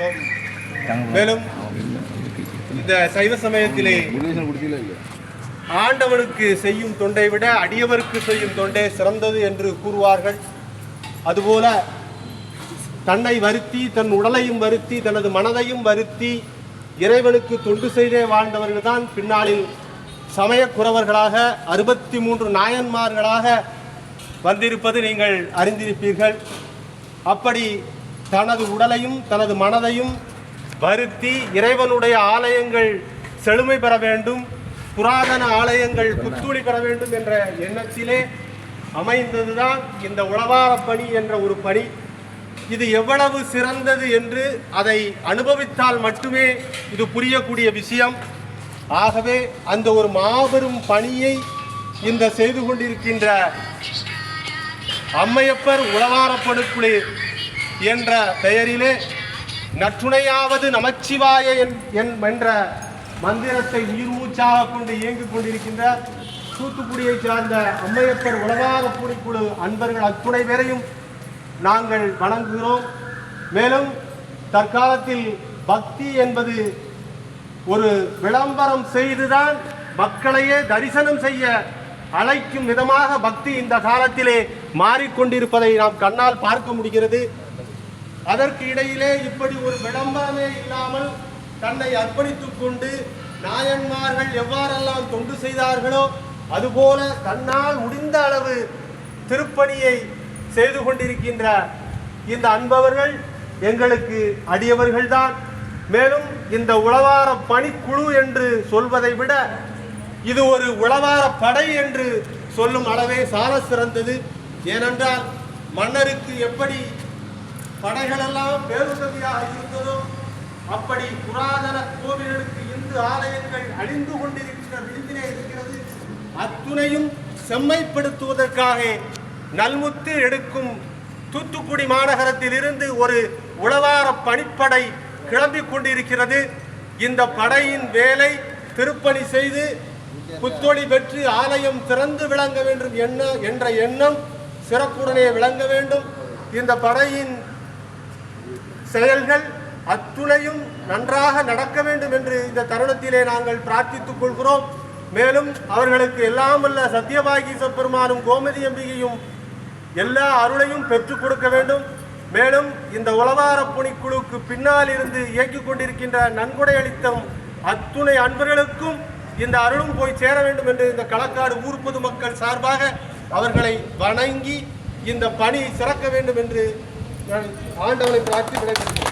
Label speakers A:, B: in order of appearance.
A: கொண்டிருக்கிறோம். மேலும் இந்த சைவ சமயத்திலே ஆண்டவனுக்கு செய்யும் தொண்டை விட அடியவருக்கு செய்யும் தொண்டே சிறந்தது என்று கூறுவார்கள். அதுபோல தன்னை வருத்தி, தன் உடலையும் வருத்தி, தனது மனதையும் வருத்தி இறைவனுக்கு தொண்டு செய்தே வாழ்ந்தவர்கள் தான் பின்னாளில் சமயக்குறவர்களாக 63 நாயன்மார்களாக வந்திருப்பது நீங்கள் அறிந்திருப்பீர்கள். அப்படி தனது உடலையும் தனது மனதையும் வருத்தி இறைவனுடைய ஆலயங்கள் செழுமை பெற வேண்டும், புராதன ஆலயங்கள் புத்துளி பெற வேண்டும் என்ற எண்ணத்திலே அமைந்ததுதான் இந்த உழவாரப் பணி என்ற ஒரு பணி. இது எவ்வளவு சிறந்தது என்று அதை அனுபவித்தால் மட்டுமே இது புரியக்கூடிய விஷயம். ஆகவே அந்த ஒரு மாபெரும் பணியை இந்த செய்து கொண்டிருக்கின்ற அம்மையப்பர் உழவாரப் பணிக்குழு என்ற பெயரிலே நற்றுணையாவது நமச்சிவாய என்ற மந்திரத்தை உயிர் மூச்சாக கொண்டு இயங்கிக் கொண்டிருக்கின்ற தூத்துக்குடியை சார்ந்த அம்மையப்பர் உழவாரப் பணிக்குழு அன்பர்கள் அத்துணை பேரையும் நாங்கள் வணங்குகிறோம். மேலும் தற்காலத்தில் பக்தி என்பது ஒரு விளம்பரம் செய்துதான் மக்களையே தரிசனம் செய்ய அழைக்கும் விதமாக பக்தி இந்த காலத்திலே மாறிக்கொண்டிருப்பதை நாம் கண்ணால் பார்க்க முடிகிறது. அதற்கு இடையிலே இப்படி ஒரு விளம்பரமே இல்லாமல் தன்னை அர்ப்பணித்துக் கொண்டு நாயன்மார்கள் எவ்வாறெல்லாம் தொண்டு செய்தார்களோ அதுபோல தன்னால் முடிந்த அளவு திருப்பணியை செய்து கொண்டிருக்கின்ற இந்த அன்பவர்கள் எங்களுக்கு அடியவர்கள்தான். மேலும் இந்த உழவார பணிக்குழு என்று சொல்வதை விட இது ஒரு உழவார படை என்று சொல்லும் அளவே சால சிறந்தது. ஏனென்றால் மன்னருக்கு எப்படி படைகளெல்லாம் பேருதவியாக இருந்ததோ அப்படி புராதன கோவில்களுக்கு இந்து ஆலயங்கள் அழிந்து கொண்டிருக்கிற விளிம்பிலே இருக்கிறது. அத்துணையும் செம்மைப்படுத்துவதற்காக நல்முத்து எடுக்கும் தூத்துக்குடி மாநகரத்தில் இருந்து ஒரு உழவார பணிப்படை கிளம்பிக் கொண்டிருக்கிறது. இந்த படையின் வேலை திருப்பணி செய்து புத்தொளி பெற்று ஆலயம் திறந்து விளங்க வேண்டும் என்ற எண்ணம் சிறப்புடனே விளங்க வேண்டும். இந்த படையின் செயல்கள் அத்துணையும் நன்றாக நடக்க வேண்டும் என்று இந்த தருணத்திலே நாங்கள் பிரார்த்தித்துக் கொள்கிறோம். மேலும் அவர்களுக்கு எல்லாம் வல்ல சத்தியபாகீச பெருமானும் கோமதி அம்பிகையும் எல்லா அருளையும் பெற்றுக் கொடுக்க வேண்டும். மேலும் இந்த உழவார பணிக்குழுக்கு பின்னால் இருந்து இயக்கிக் கொண்டிருக்கின்ற நன்கொடை அளித்த அத்துணை அன்பர்களுக்கும் இந்த அருளும் போய் சேர வேண்டும் என்று இந்த களக்காடு ஊர் பொதுமக்கள் சார்பாக அவர்களை வணங்கி இந்த பணி சிறக்க வேண்டும் என்று நான் ஆண்டவனை பிரார்த்தி விடைபெறுகிறேன்.